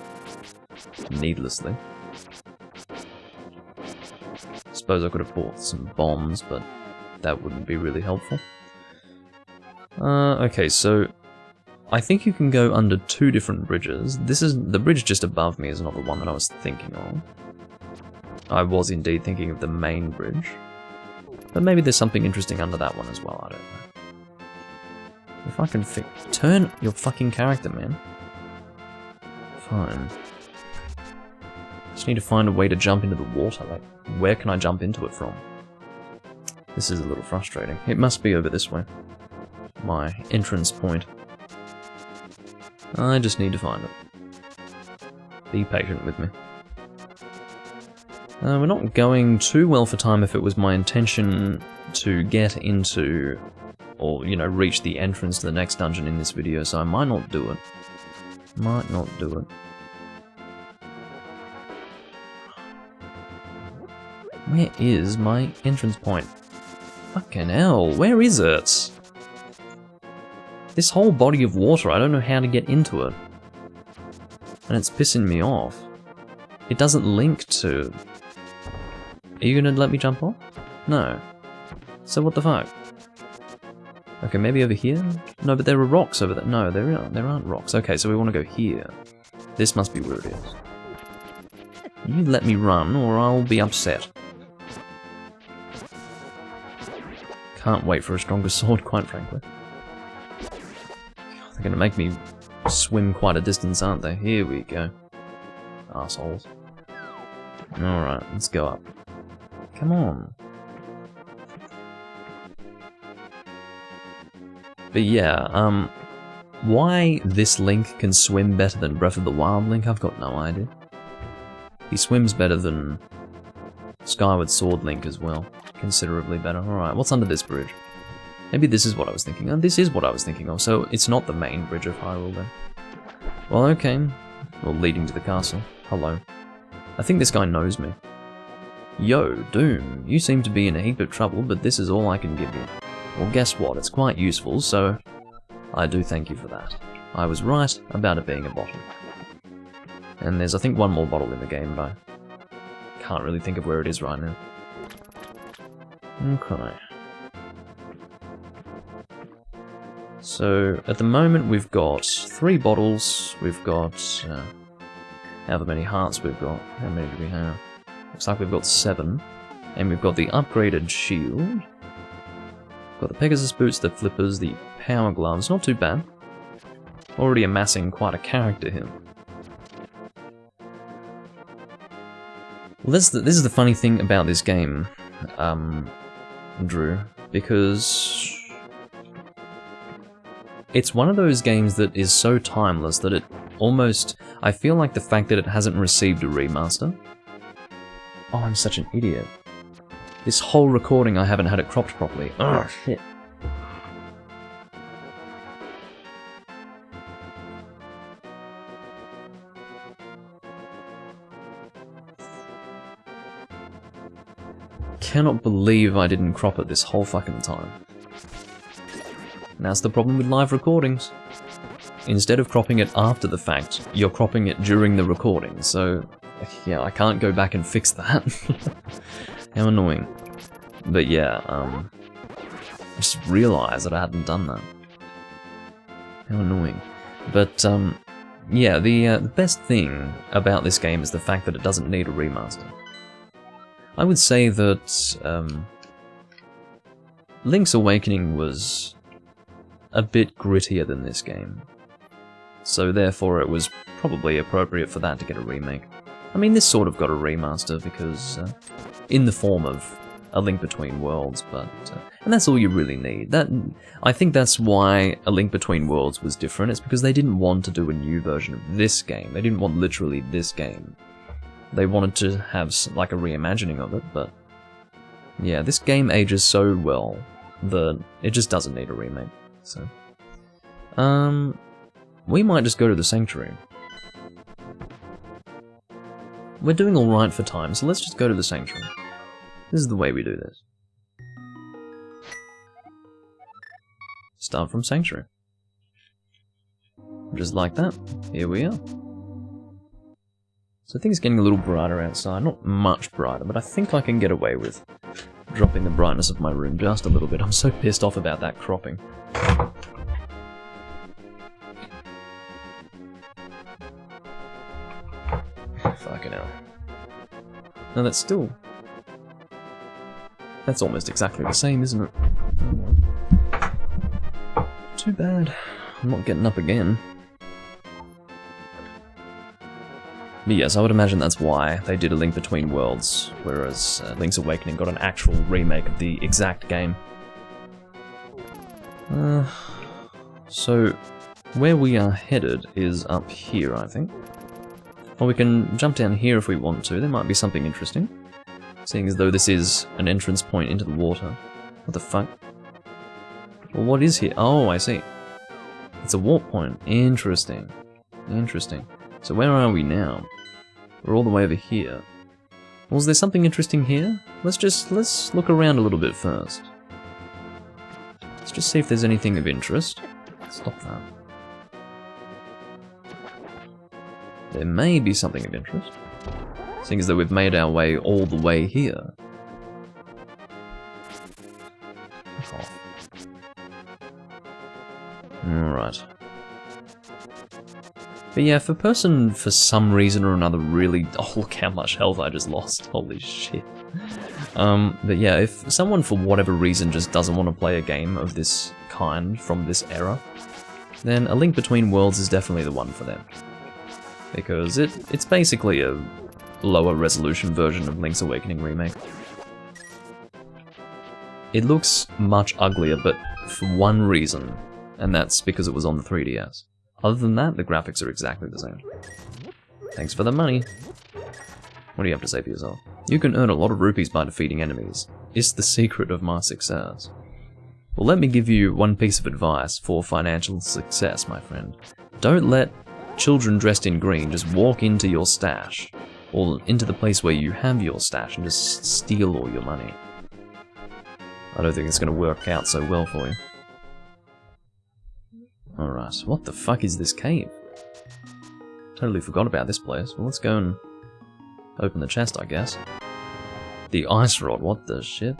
Needlessly. Suppose I could have bought some bombs, but that wouldn't be really helpful. Okay, so... I think you can go under two different bridges. This is... The bridge just above me is not the one that I was thinking of. I was indeed thinking of the main bridge. But maybe there's something interesting under that one as well, I don't know. If I can turn your fucking character, man. Fine. Just need to find a way to jump into the water. Like, where can I jump into it from? This is a little frustrating. It must be over this way. My entrance point. I just need to find it. Be patient with me. We're not going too well for time if it was my intention to get into... or, you know, reach the entrance to the next dungeon in this video, so I might not do it. Might not do it. Where is my entrance point? Fucking hell, where is it? This whole body of water, I don't know how to get into it. And it's pissing me off. It doesn't link to... Are you gonna let me jump off? No. So what the fuck? Okay, maybe over here? No, but there are rocks over there. No, there aren't rocks. Okay, so we want to go here. This must be where it is. You let me run, or I'll be upset. Can't wait for a stronger sword, quite frankly. They're gonna make me swim quite a distance, aren't they? Here we go. Arseholes. Alright, let's go up. Come on. But yeah, why this Link can swim better than Breath of the Wild Link, I've got no idea. He swims better than Skyward Sword Link as well. Considerably better. Alright, what's under this bridge? Maybe this is what I was thinking of. This is what I was thinking of, so it's not the main bridge of Hyrule then. Well, okay. Well, leading to the castle. Hello. I think this guy knows me. Yo, Doom, you seem to be in a heap of trouble, but this is all I can give you. Well, guess what? It's quite useful, so I do thank you for that. I was right about it being a bottle. And there's, I think, one more bottle in the game, but I can't really think of where it is right now. Okay. So, at the moment we've got 3 bottles, we've got however many hearts we've got. How many do we have? Looks like we've got 7. And we've got the upgraded shield. Got the Pegasus boots, the flippers, the power gloves. Not too bad. Already amassing quite a character here. Well, this is the funny thing about this game, Drew, because it's one of those games that is so timeless that it almost... I feel like the fact that it hasn't received a remaster... Oh, I'm such an idiot. This whole recording I haven't had it cropped properly. Oh, shit. Cannot believe I didn't crop it this whole fucking time. And that's the problem with live recordings. Instead of cropping it after the fact, you're cropping it during the recording, so... yeah, I can't go back and fix that. How annoying. But yeah, I just realised that I hadn't done that. How annoying. But, yeah, the best thing about this game is the fact that it doesn't need a remaster. I would say that, Link's Awakening was a bit grittier than this game. So therefore it was probably appropriate for that to get a remake. I mean, this sort of got a remaster because, in the form of A Link Between Worlds, but, and that's all you really need. I think that's why A Link Between Worlds was different. It's because they didn't want to do a new version of this game. They didn't want literally this game. They wanted to have, like, a reimagining of it, but, yeah, this game ages so well that it just doesn't need a remake, so. We might just go to the Sanctuary. We're doing alright for time, so let's just go to the Sanctuary. This is the way we do this. Start from Sanctuary. Just like that. Here we are. So things are getting a little brighter outside. Not much brighter, but I think I can get away with dropping the brightness of my room just a little bit. I'm so pissed off about that cropping. Fucking hell. No, that's still... that's almost exactly the same, isn't it? Too bad. I'm not getting up again. But yes, I would imagine that's why they did A Link Between Worlds, whereas Link's Awakening got an actual remake of the exact game. So, where we are headed is up here, I think. Or we can jump down here if we want to. There might be something interesting. Seeing as though this is an entrance point into the water. What the fuck? Well, what is here? Oh, I see. It's a warp point. Interesting. Interesting. So where are we now? We're all the way over here. Well, is there something interesting here? Let's look around a little bit first. Let's just see if there's anything of interest. Stop that. There may be something of interest. Seeing as though we've made our way all the way here. Alright. But yeah, if a person, for some reason or another, really... oh, look how much health I just lost. Holy shit. But yeah, if someone, for whatever reason, just doesn't want to play a game of this kind from this era, then A Link Between Worlds is definitely the one for them. Because it's basically a lower resolution version of Link's Awakening Remake. It looks much uglier, but for one reason, and that's because it was on the 3DS. Other than that, the graphics are exactly the same. Thanks for the money. What do you have to say for yourself? You can earn a lot of rupees by defeating enemies. It's the secret of my success. Well, let me give you one piece of advice for financial success, my friend. Don't let children dressed in green just walk into your stash, or into the place where you have your stash and just steal all your money. I don't think it's going to work out so well for you. Alright, what the fuck is this cave? Totally forgot about this place. Well, let's go and open the chest, I guess. The ice rod, what the shit?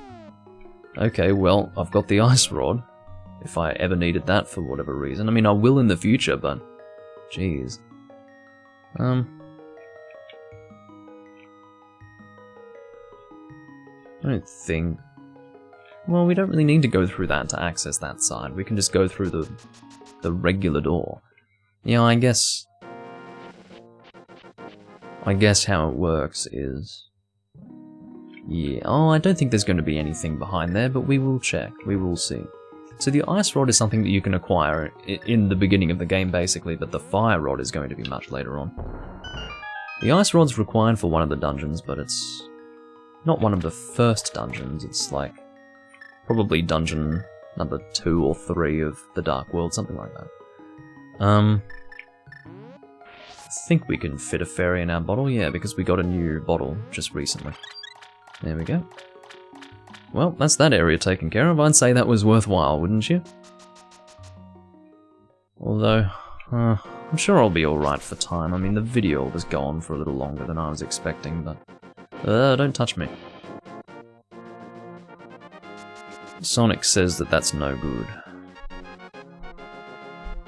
Okay, well, I've got the ice rod. If I ever needed that for whatever reason. I mean, I will in the future, but... jeez. I don't think... well, we don't really need to go through that to access that side. We can just go through the regular door. Yeah, I guess how it works is... yeah, oh, I don't think there's going to be anything behind there, but we will check. We will see. So the ice rod is something that you can acquire in the beginning of the game, basically, but the fire rod is going to be much later on. The ice rod's required for one of the dungeons, but it's not one of the first dungeons. It's like probably dungeon number 2 or 3 of the Dark World, something like that. I think we can fit a fairy in our bottle, yeah, because we got a new bottle just recently. There we go. Well, that's that area taken care of. I'd say that was worthwhile, wouldn't you? Although, I'm sure I'll be alright for time. I mean, the video was gone for a little longer than I was expecting, but... don't touch me. Sonic says that that's no good.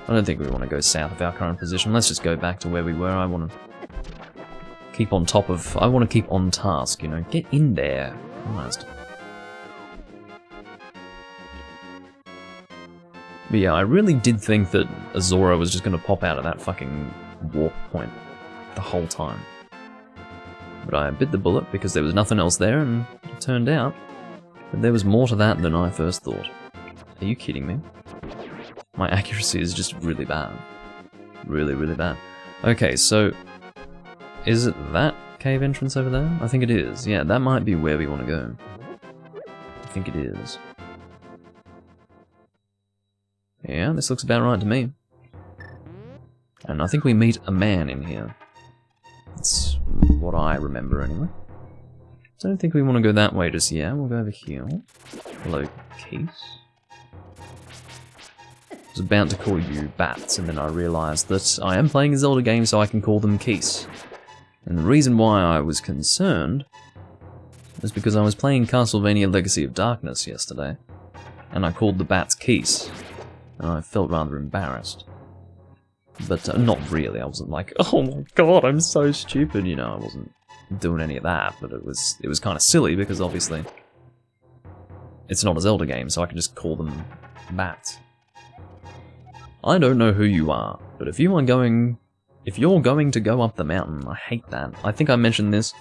I don't think we want to go south of our current position. Let's just go back to where we were. I want to keep on top of... I want to keep on task, you know. Get in there. Christ. But yeah, I really did think that Zora was just going to pop out of that fucking warp point the whole time. But I bit the bullet because there was nothing else there, and it turned out that there was more to that than I first thought. Are you kidding me? My accuracy is just really bad. Really, really bad. Okay, so... is it that cave entrance over there? I think it is. Yeah, that might be where we want to go. I think it is. Yeah, this looks about right to me. And I think we meet a man in here. That's what I remember anyway. So I don't think we want to go that way just yet. We'll go over here. Hello, Keith. I was about to call you Bats, and then I realised that I am playing a Zelda game, so I can call them Keys. And the reason why I was concerned is because I was playing Castlevania Legacy of Darkness yesterday, and I called the Bats Keys, and I felt rather embarrassed. But not really, I wasn't like, oh my god, I'm so stupid, you know, I wasn't doing any of that, but it was kind of silly, because obviously it's not a Zelda game, so I can just call them Bats. I don't know who you are, but if you're going to go up the mountain, I hate that. I think I mentioned this.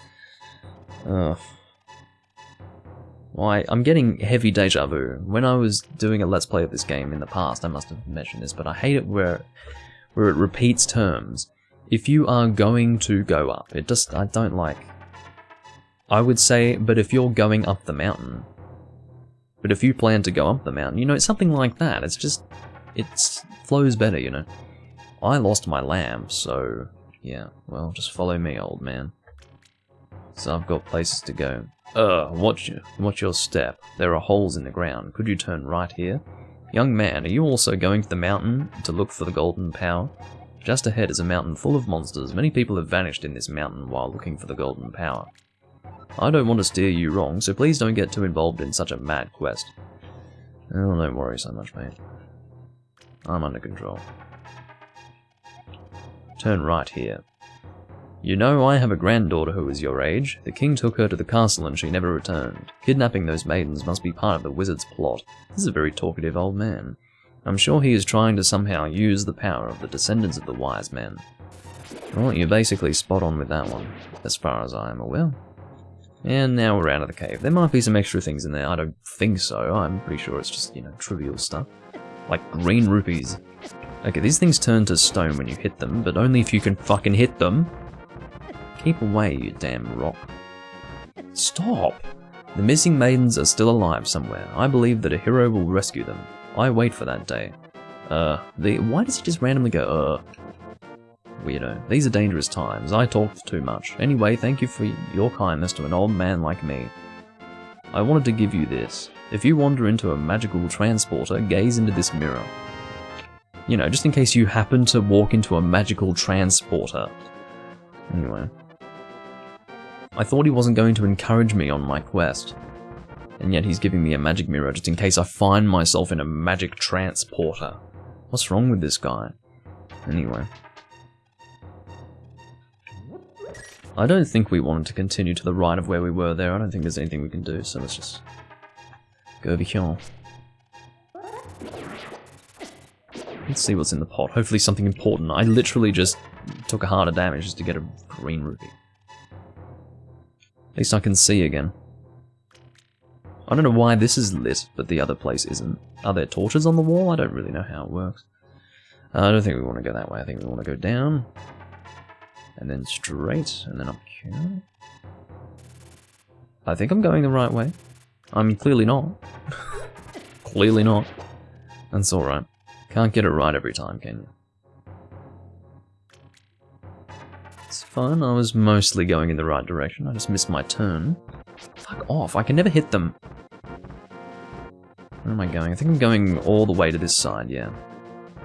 Why? I'm getting heavy deja vu. When I was doing a Let's Play of this game in the past, I must have mentioned this, but I hate it where it repeats terms. If you are going to go up, I don't like... I would say, but if you're going up the mountain. But if you plan to go up the mountain, you know, it's something like that. It's just... it flows better, you know. I lost my lamp, so... yeah, well, just follow me, old man. So I've got places to go. Watch your step. There are holes in the ground. Could you turn right here? Young man, are you also going to the mountain to look for the golden power? Just ahead is a mountain full of monsters. Many people have vanished in this mountain while looking for the golden power. I don't want to steer you wrong, so please don't get too involved in such a mad quest. Oh, don't worry so much, mate. I'm under control. Turn right here. You know, I have a granddaughter who is your age. The king took her to the castle and she never returned. Kidnapping those maidens must be part of the wizard's plot. This is a very talkative old man. I'm sure he is trying to somehow use the power of the descendants of the wise men. Well, you're basically spot on with that one, as far as I am aware. And now we're out of the cave. There might be some extra things in there. I don't think so. I'm pretty sure it's just, you know, trivial stuff. Like green rupees. Okay, these things turn to stone when you hit them, but only if you can fucking hit them. Keep away, you damn rock. Stop! The missing maidens are still alive somewhere. I believe that a hero will rescue them. I wait for that day. Why does he just randomly go, Weirdo. These are dangerous times. I talked too much. Anyway, thank you for your kindness to an old man like me. I wanted to give you this. If you wander into a magical transporter, gaze into this mirror. You know, just in case you happen to walk into a magical transporter. Anyway. I thought he wasn't going to encourage me on my quest. And yet he's giving me a magic mirror just in case I find myself in a magic transporter. What's wrong with this guy? Anyway. I don't think we wanted to continue to the right of where we were there. I don't think there's anything we can do, so let's just go over here. Let's see what's in the pot. Hopefully something important. I literally just took a heart of damage just to get a green rupee. At least I can see again. I don't know why this is lit, but the other place isn't. Are there torches on the wall? I don't really know how it works. I don't think we want to go that way. I think we want to go down. And then straight, and then up here. I think I'm going the right way. I'm clearly not. Clearly not. That's alright. Can't get it right every time, can you? It's fine, I was mostly going in the right direction. I just missed my turn. Fuck off, I can never hit them. Where am I going? I think I'm going all the way to this side, yeah.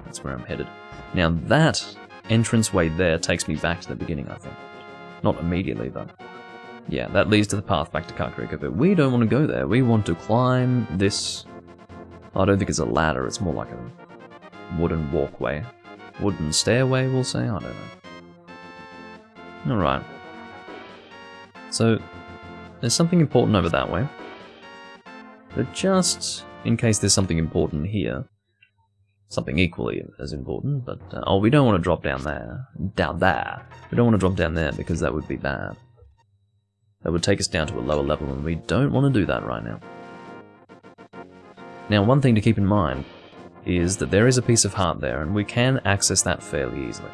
That's where I'm headed. Now that entranceway there takes me back to the beginning, I think. Not immediately, but... yeah, that leads to the path back to Kakariko, but we don't want to go there. We want to climb this... I don't think it's a ladder, it's more like a wooden walkway. Wooden stairway, we'll say? I don't know. Alright. So, there's something important over that way. But just in case there's something important here, something equally as important, but, oh, we don't want to drop down there. Down there. We don't want to drop down there because that would be bad. That would take us down to a lower level, and we don't want to do that right now. Now, one thing to keep in mind is that there is a piece of heart there, and we can access that fairly easily.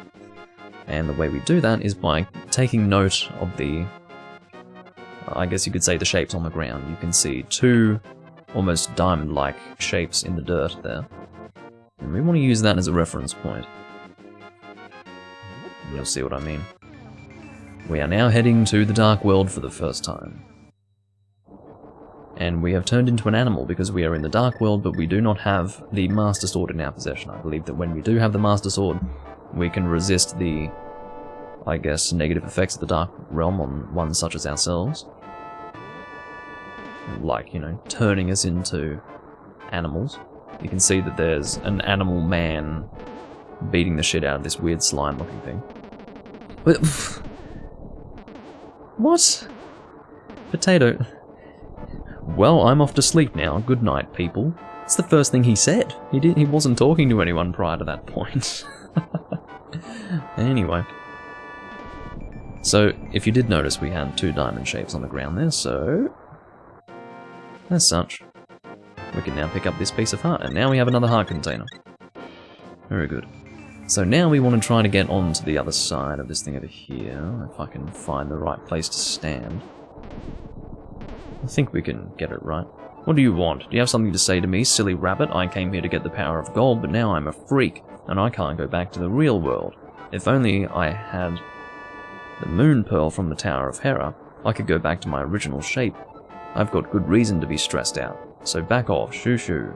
And the way we do that is by taking note of the, I guess you could say, the shapes on the ground. You can see two almost diamond-like shapes in the dirt there. And we want to use that as a reference point. You'll see what I mean. We are now heading to the Dark World for the first time. And we have turned into an animal because we are in the Dark World, but we do not have the Master Sword in our possession. I believe that when we do have the Master Sword, we can resist the, I guess, negative effects of the Dark Realm on ones such as ourselves. Like, you know, turning us into animals. You can see that there's an animal man beating the shit out of this weird slime-looking thing. What? Potato. Well, I'm off to sleep now. Good night, people. It's the first thing he said. He wasn't talking to anyone prior to that point. Anyway. So, if you did notice, we had two diamond shapes on the ground there, so... as such, we can now pick up this piece of heart, and now we have another heart container. Very good. So now we want to try to get onto the other side of this thing over here, if I can find the right place to stand. I think we can get it right. What do you want? Do you have something to say to me, silly rabbit? I came here to get the power of gold, but now I'm a freak, and I can't go back to the real world. If only I had the moon pearl from the Tower of Hera, I could go back to my original shape. I've got good reason to be stressed out, so back off, shoo shoo.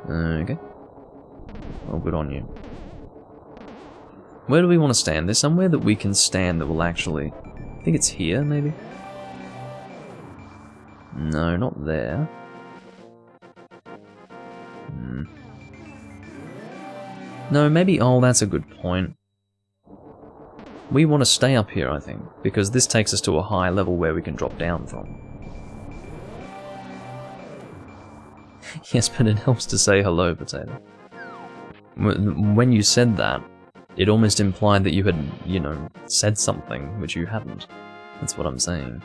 Okay. Well, good on you. Where do we want to stand? There's somewhere that we can stand that will actually... I think it's here, maybe? No, not there. No, maybe... oh, that's a good point. We want to stay up here, I think, because this takes us to a high level where we can drop down from. Yes, but it helps to say hello, Potato. When you said that, it almost implied that you had, you know, said something, which you hadn't. That's what I'm saying.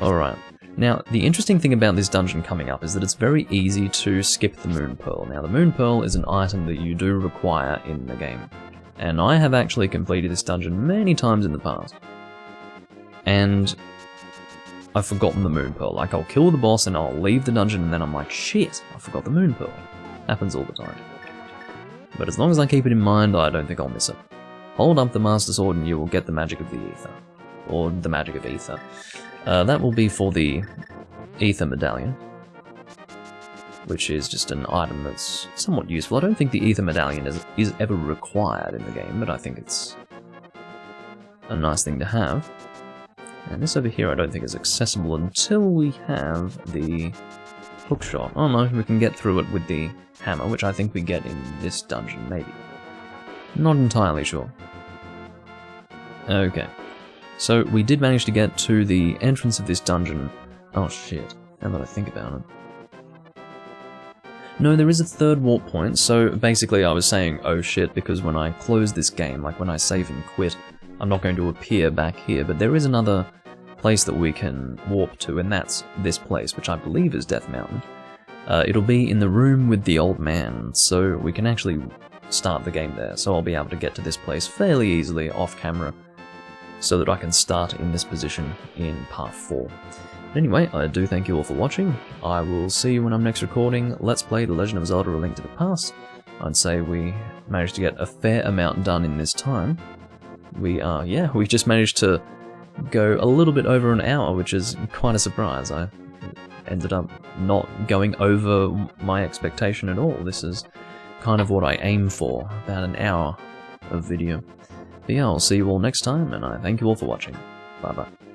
Alright. Now, the interesting thing about this dungeon coming up is that it's very easy to skip the Moon Pearl. Now, the Moon Pearl is an item that you do require in the game. And I have actually completed this dungeon many times in the past. And I've forgotten the Moon Pearl. Like, I'll kill the boss and I'll leave the dungeon and then I'm like, shit, I forgot the Moon Pearl. Happens all the time. But as long as I keep it in mind, I don't think I'll miss it. Hold up the Master Sword and you will get the Magic of the Ether. Or the Magic of Ether. That will be for the Ether Medallion, which is just an item that's somewhat useful. I don't think the Ether Medallion is ever required in the game, but I think it's a nice thing to have. And this over here I don't think is accessible until we have the hookshot. Oh no, we can get through it with the hammer, which I think we get in this dungeon, maybe. Not entirely sure. Okay. So we did manage to get to the entrance of this dungeon. Oh shit, now that I think about it. No, there is a third warp point, so basically I was saying oh shit because when I close this game, like when I save and quit, I'm not going to appear back here, but there is another place that we can warp to, and that's this place, which I believe is Death Mountain. It'll be in the room with the old man, so we can actually start the game there, so I'll be able to get to this place fairly easily off camera, so that I can start in this position in part 4. But anyway, I do thank you all for watching. I will see you when I'm next recording Let's Play The Legend of Zelda: A Link to the Past. I'd say we managed to get a fair amount done in this time. We just managed to go a little bit over an hour, which is quite a surprise. I ended up not going over my expectation at all. This is kind of what I aim for, about an hour of video. But yeah, I'll see you all next time, and I thank you all for watching. Bye bye.